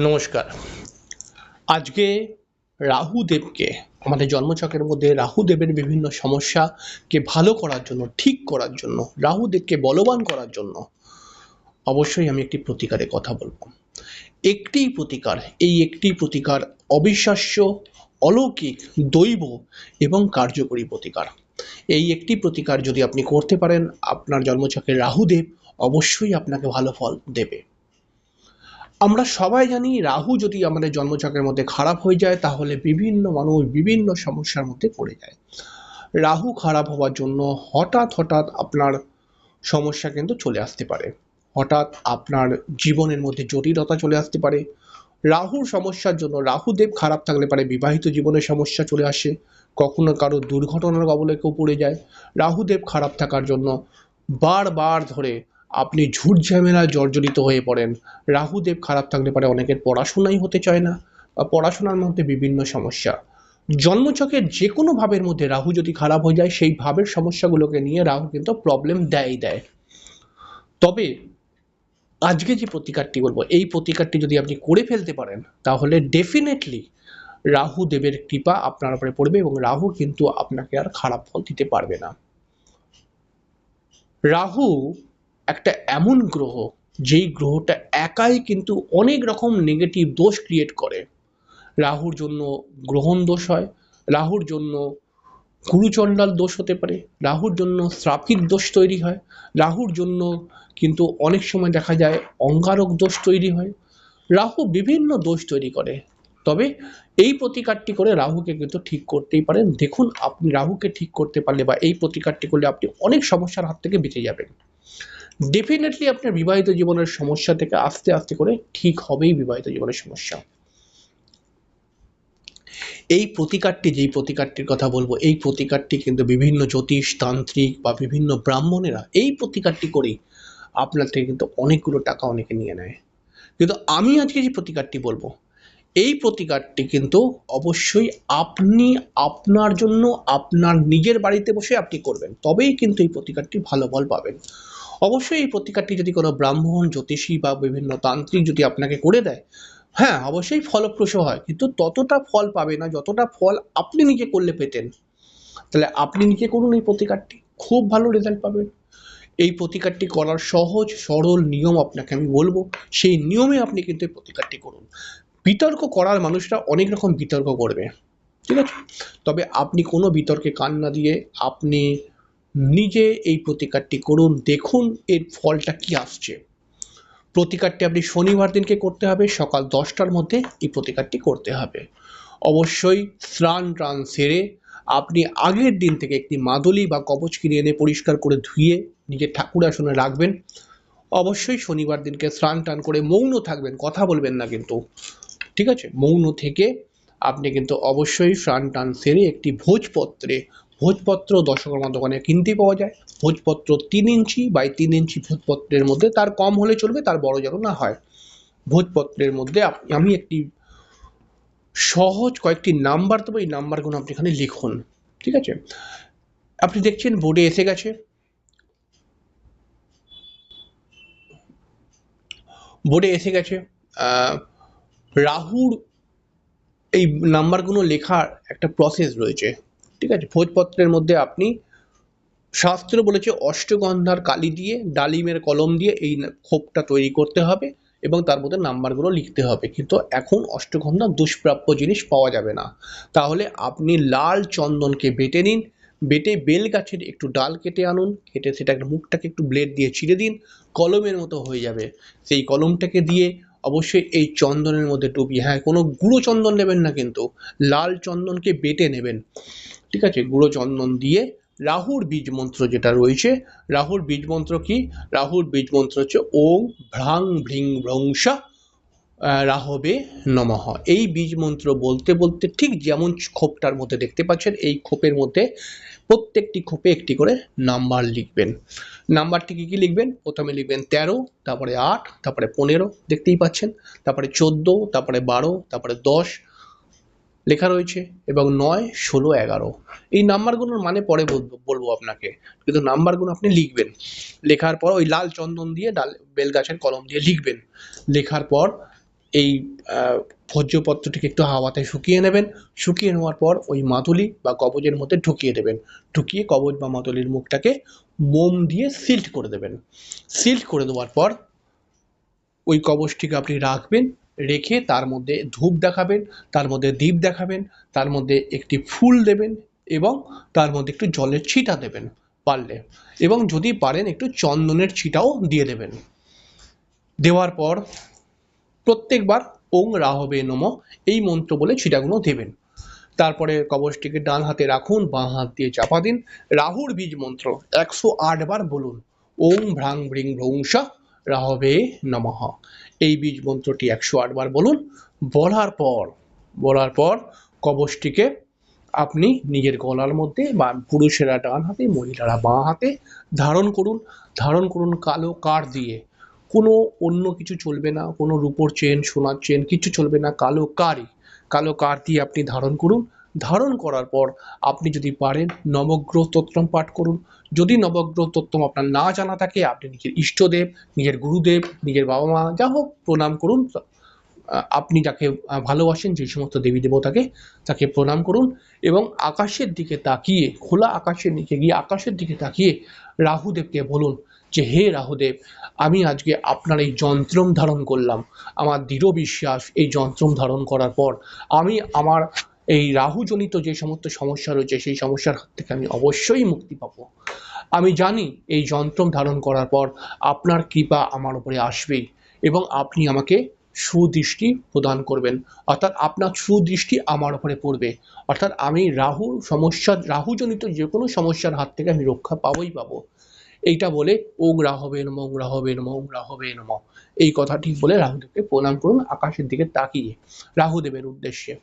নমস্কার। আজকে রাহুদেবকে আমাদের জন্মছকের মধ্যে রাহুদেবের বিভিন্ন সমস্যাকে ভালো করার জন্য, ঠিক করার জন্য, রাহুদেবকে বলবান করার জন্য অবশ্যই আমি একটি প্রতিকারের কথা বলব। একটি প্রতিকার অবিশ্বাস্য, অলৌকিক, দৈব এবং কার্যকরী প্রতিকার। এই একটি প্রতিকার যদি আপনি করতে পারেন, আপনার জন্মছকের রাহুদেব অবশ্যই আপনাকে ভালো ফল দেবে। আমরা সবাই জানি রাহু যদি আমাদের জন্মছকের মধ্যে খারাপ হয়ে যায় তাহলে বিভিন্ন মানুষ বিভিন্ন সমস্যার মধ্যে পড়ে যায়। রাহু খারাপ হওয়ার জন্য হঠাৎ আপনার সমস্যা কিন্তু চলে আসতে পারে। হঠাৎ আপনার জীবনের মধ্যে জটিলতা চলে আসতে পারে। রাহুর সমস্যার জন্য রাহুদেব খারাপ থাকলে পারে বিবাহিত জীবনে সমস্যা চলে আসে, কখনো কারো দুর্ঘটনার কবলে কেউ পড়ে যায়। রাহুদেব খারাপ থাকার জন্য বারবার ধরে আপনি ঝুট ঝামেলায় জর্জরিত হয়ে পড়েন। রাহুদেব খারাপ থাকলে পারে অনেকের পড়াশোনাই হতে চায় না, বা পড়াশোনার মধ্যে বিভিন্ন সমস্যা। জন্মছকের যে কোনো ভাবের মধ্যে রাহু যদি খারাপ হয়ে যায় সেই ভাবের সমস্যাগুলোকে নিয়ে রাহু কিন্তু প্রবলেম দেয়। তবে আজকে যে প্রতিকারটি বলবো, এই প্রতিকারটি যদি আপনি করে ফেলতে পারেন তাহলে ডেফিনেটলি রাহু দেবের কৃপা আপনার উপরে পড়বে এবং রাহু কিন্তু আপনাকে আর খারাপ ফল দিতে পারবে না। রাহু একটা এমন গ্রহ, যেই গ্রহটা একাই কিন্তু অনেক রকম নেগেটিভ দোষ ক্রিয়েট করে। রাহুর জন্য গ্রহণ দোষ হয়, রাহুর জন্য গুরুচণ্ডাল দোষ হতে পারে, রাহুর জন্য শ্রাপিত দোষ তৈরি হয়, রাহুর জন্য কিন্তু অনেক সময় দেখা যায় অঙ্গারক দোষ তৈরি হয়। রাহু বিভিন্ন দোষ তৈরি করে। তবে এই প্রতিকারটি করে রাহুকে কিন্তু ঠিক করতেই পারেন। দেখুন, আপনি রাহুকে ঠিক করতে পারলে বা এই প্রতিকারটি করলে আপনি অনেক সমস্যার হাত থেকে বেঁচে যাবেন। ডেফিনেটলি আপনার বিবাহিত জীবনের সমস্যা থেকে আস্তে আস্তে করে ঠিক হবেই বিবাহিত জীবনের সমস্যা। এই প্রতিকারটি, যেই প্রতিকারটির কথা বলবো, এই প্রতিকারটি কিন্তু বিভিন্ন জ্যোতিষ তান্ত্রিক বা বিভিন্ন ব্রাহ্মণেরা এই প্রতিকারটি করেই আপনার থেকে কিন্তু অনেকগুলো টাকা অনেকে নিয়ে নেয়। কিন্তু আমি আজকে যে প্রতিকারটি বলবো, এই প্রতিকারটি কিন্তু অবশ্যই আপনি আপনার জন্য আপনার নিজের বাড়িতে বসে আপনি করবেন, তবেই কিন্তু এই প্রতিকারটি ভালো ফল পাবেন। অবশ্যই এই প্রতিকারটি যদি কোনো ব্রাহ্মণ, জ্যোতিষী বা বিভিন্ন তান্ত্রিক যদি আপনাকে করে দেয়, হ্যাঁ অবশ্যই ফলপ্রসূ হয়, কিন্তু ততটা ফল পাবে না যতটা ফল আপনি নিজে করলে পেতেন। তাহলে আপনি নিজে করুন এই প্রতিকারটি, খুব ভালো রেজাল্ট পাবেন। এই প্রতিকারটি করার সহজ সরল নিয়ম আপনাকে আমি বলবো, সেই নিয়মে আপনি কিন্তু এই প্রতিকারটি করুন। বিতর্ক করার মানুষরা অনেক রকম বিতর্ক করবে, ঠিক আছে? তবে আপনি কোনো বিতর্কে কান না দিয়ে আপনি নিজে এই প্রতিকারটি করুন, দেখুন এর ফলটা কি আসছে। প্রতিকারটি আপনি শনিবার দিনকে করতে হবে, সকাল 10টার মধ্যে এই প্রতিকারটি করতে হবে। অবশ্যই স্নান টান সেরে আপনি আগের দিন থেকে একটি মাদুলি বা কবচ কিনে এনে পরিষ্কার করে ধুয়ে নিজের ঠাকুর আসনে রাখবেন। অবশ্যই শনিবার দিনকে স্নান টান করে মৌন থাকবেন, কথা বলবেন না কিন্তু, ঠিক আছে? মৌন থেকে আপনি কিন্তু অবশ্যই স্নান টান সেরে একটি ভোজপত্র দশকর্মা দোকানে কিনতে পাওয়া যায়। ভোজপত্র 3 ইঞ্চি বাই 3 ইঞ্চি ভোজপত্রের মধ্যে, তার কম হলে চলবে, তার বড় যেন না হয়। ভোজপত্রের মধ্যে আমি একটি সহজ কয়েকটি নাম্বার দেবো, এই নাম্বারগুলো আপনি এখানে লিখুন, ঠিক আছে? আপনি দেখছেন বোর্ডে এসে গেছে, রাহুর এই নাম্বারগুলো লেখার একটা প্রসেস রয়েছে, ঠিক আছে? ভোজপত্রের মধ্যে আপনি, শাস্ত্র বলেছে অষ্টগন্ধার কালি দিয়ে, ডালিমের কলম দিয়ে এই খোপটা তৈরি করতে হবে এবং তার মধ্যে নাম্বারগুলো লিখতে হবে। কিন্তু এখন অষ্টগন্ধা দুষ্প্রাপ্য জিনিস পাওয়া যাবে না। তাহলে আপনি লাল চন্দনকে বেটে নিন, বেটে বেল গাছের একটু ডাল কেটে আনুন, কেটে সেটা মুখটাকে একটু ব্লেড দিয়ে চিরে দিন, কলমের মতো হয়ে যাবে। সেই কলমটাকে দিয়ে অবশ্যই এই চন্দনের মধ্যে ডুবিয়ে, হ্যাঁ কোনো গুঁড়ো চন্দন নেবেন না, কিন্তু লাল চন্দনকে বেটে নেবেন, ঠিক আছে? গুঁড়ো চন্দন দিয়ে রাহুর বীজ মন্ত্র যেটা রয়েছে, রাহুর বীজ মন্ত্র কি? রাহুর বীজ মন্ত্র হচ্ছে ওম ভ্রাং ভ্রিং ভ্রংসা রাহবে নমঃ। এই বীজ মন্ত্র বলতে বলতে ঠিক যেমন খোপটার মধ্যে দেখতে পাচ্ছেন, এই খোপের মধ্যে প্রত্যেকটি খোপে একটি করে নাম্বার লিখবেন। নাম্বারটি কি কি লিখবেন? প্রথমে লিখবেন 13, তারপরে 8, তারপরে 15, দেখতেই পাচ্ছেন, তারপরে 14, তারপরে 12, তারপরে 10 লেখা রয়েছে, এবং 9, 16, 11। এই নাম্বারগুলোর মানে পরে বলবো আপনাকে, কিন্তু নাম্বারগুলো আপনি লিখবেন। লেখার পর ওই লাল চন্দন দিয়ে বেল গাছের কলম দিয়ে লিখবেন। লেখার পর এই ভোজ্যপত্রটিকে একটু হাওয়াতে শুকিয়ে নেবেন। শুকিয়ে নেওয়ার পর ওই মাদুলি বা কবজের মধ্যে ঢুকিয়ে দেবেন। ঢুকিয়ে কবজ বা মাদুলির মুখটাকে মোম দিয়ে সিল্ড করে দেবেন। সিল্ড করে দেওয়ার পর ওই কবজটিকে আপনি রাখবেন। রেখে তার মধ্যে ধূপ দেখাবেন, তার মধ্যে দীপ দেখাবেন, তার মধ্যে একটি ফুল দেবেন এবং তার মধ্যে একটু জলের ছিটা দেবেন পারলে, এবং যদি পারেন একটু চন্দনের ছিটাও দিয়ে দেবেন। দেওয়ার পর প্রত্যেকবার ওং রাহবে নমঃ এই মন্ত্র বলে ছিটাগুলো দেবেন। তারপরে কবচটিকে ডান হাতে রাখুন, বাঁ হাত দিয়ে চাপা দিন। রাহুর বীজ মন্ত্র 108 বার বলুন। ওং ভ্রাং ভ্রিং ভ্রৌং সা রাহবে নমঃ। এই বীজ মন্ত্রটি 108 বার বলুন। বলার পর কবচটিকে আপনি নিজের গলার মধ্যে, বা পুরুষেরা ডান হাতে, মহিলারা বাঁ হাতে ধারণ করুন। ধারণ করুন কালো কাঠ দিয়ে। কোনো অন্য কিছু চলবে না, কোনো রূপোর চেন, সোনার চেন কিছু চলবে না, কালো কাঠ দিয়ে আপনি ধারণ করুন। ধারণ করার পর আপনি যদি পারেন নবগ্রহ স্তোত্রম পাঠ করুন। যদি নবগ্রহ স্তোত্রম আপনার না জানা থাকে, আপনি নিজের ইষ্টদেব, নিজের গুরুদেব, নিজের বাবা মা যা হোক প্রণাম করুন। আপনি যাকে ভালোবাসেন, যে সমস্ত দেবী দেবতাকে, তাকে প্রণাম করুন এবং আকাশের দিকে তাকিয়ে, খোলা আকাশের নিচে গিয়ে আকাশের দিকে তাকিয়ে রাহুদেবকে বলুন যে, হে রাহুদেব, আমি আজকে আপনার এই যন্ত্রম ধারণ করলাম। আমার দৃঢ় বিশ্বাস এই যন্ত্রম ধারণ করার পর আমি আমার এই রাহুজনিত যে সমস্ত সমস্যা রয়েছে, সেই সমস্যার হাত থেকে আমি অবশ্যই মুক্তি পাবো। আমি জানি এই যন্ত্রম ধারণ করার পর আপনার কৃপা আমার উপরে আসবেই এবং আপনি আমাকে সুদৃষ্টি প্রদান করবেন, অর্থাৎ আপনার সুদৃষ্টি আমার উপরে পড়বে, অর্থাৎ আমি রাহুজনিত যে কোনো সমস্যার হাত থেকে আমি রক্ষা পাবোই পাবো। এইটা বলে ওং রাহবে নমঃ, ওং রাহবে নমঃ, ওং রাহবে নমঃ এই কথাটি বলে রাহুদেবকে প্রণাম করুন আকাশের দিকে তাকিয়ে, রাহুদেবের উদ্দেশ্যে।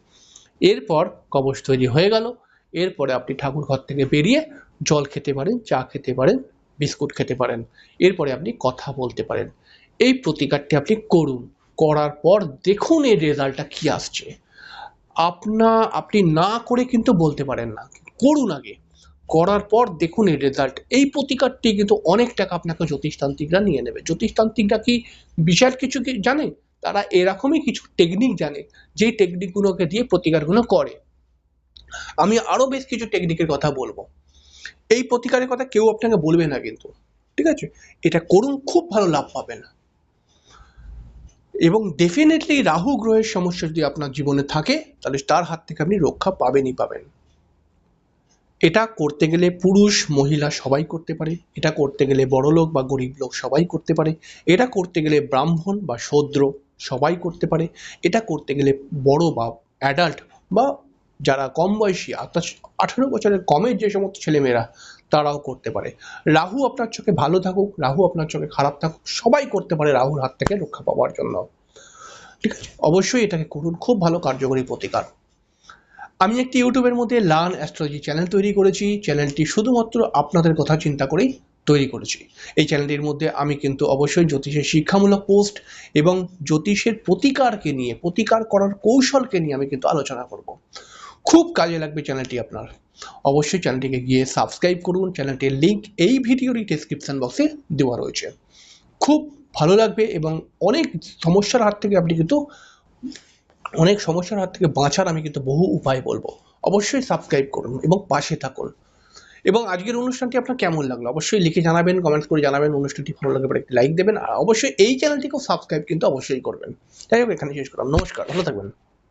এরপর কবচ তৈরি হয়ে গেল। এরপরে আপনি ঠাকুর ঘর থেকে বেরিয়ে জল খেতে পারেন, চা খেতে পারেন, বিস্কুট খেতে পারেন। এরপরে আপনি কথা বলতে পারেন। এই প্রতিকারটি আপনি করুন। করার পর দেখুন এর রেজাল্টটা কি আসছে। আপনি না করে কিন্তু বলতে পারেন না, করুন আগে। করার পর দেখুন এর রেজাল্ট। এই প্রতিকারটি কিন্তু অনেক টাকা আপনাকে জ্যোতিষতান্ত্রিকরা নিয়ে নেবে। জ্যোতিষতান্ত্রিকরা কি বিশাল কিছু কি জানে? তারা এরকমই কিছু টেকনিক জানে, যেই টেকনিকগুলোকে দিয়ে প্রতিকারগুলো করে। আমি আরো বেশ কিছু টেকনিকের কথা বলবো। এই প্রতিকারের কথা কেউ আপনাকে বলবে না কিন্তু, ঠিক আছে? এটা করুন, খুব ভালো লাভ পাবেন। এবং ডেফিনেটলি রাহু গ্রহের সমস্যা যদি আপনার জীবনে থাকে, তাহলে তার হাত থেকে আপনি রক্ষা পাবেনই পাবেন। এটা করতে গেলে পুরুষ মহিলা সবাই করতে পারে। এটা করতে গেলে বড়লোক বা গরিব লোক সবাই করতে পারে। এটা করতে গেলে ব্রাহ্মণ বা শূদ্র সবাই করতে পারে। এটা করতে গেলে বড় বা অ্যাডাল্ট বা যারা কম বয়সী, অর্থাৎ 18 বছরের কমের যে সমস্ত ছেলেমেয়েরা, তারাও করতে পারে। রাহু আপনার চোখে ভালো থাকুক, রাহু আপনার চোখে খারাপ থাকুক, সবাই করতে পারে রাহুর হাত থেকে রক্ষা পাওয়ার জন্য, ঠিক আছে? অবশ্যই এটাকে করুন, খুব ভালো কার্যকরী প্রতিকার। আমি একটি ইউটিউবের মধ্যে লার্ন অ্যাস্ট্রোলজি চ্যানেল তৈরি করেছি। চ্যানেলটি শুধুমাত্র আপনাদের কথা চিন্তা করেই তৈরি করেছি। এই চ্যানেলটির মধ্যে আমি কিন্তু অবশ্যই জ্যোতিষের শিক্ষামূলক পোস্ট এবং জ্যোতিষের প্রতিকারকে নিয়ে, প্রতিকার করার কৌশলকে নিয়ে আমি কিন্তু আলোচনা করব। খুব কাজে লাগবে চ্যানেলটি আপনার। অবশ্যই চ্যানেলটিকে গিয়ে সাবস্ক্রাইব করুন। চ্যানেলটির লিঙ্ক এই ভিডিওর ডেসক্রিপশন বক্সে দেওয়া রয়েছে। খুব ভালো লাগবে এবং অনেক সমস্যার হাত থেকে বাঁচার আমি কিন্তু বহু উপায় বলবো। অবশ্যই সাবস্ক্রাইব করুন এবং পাশে থাকুন। এবং আজকের অনুষ্ঠানটি আপনার কেমন লাগলো অবশ্যই লিখে জানাবেন, কমেন্টস করে জানাবেন। অনুষ্ঠানটি ভালো লাগলে পরে একটি লাইক দেবেন, আর অবশ্যই এই চ্যানেলটিকেও সাবস্ক্রাইব কিন্তু অবশ্যই করবেন। যাই হোক, এখানে শেষ করলাম। নমস্কার, ভালো থাকবেন।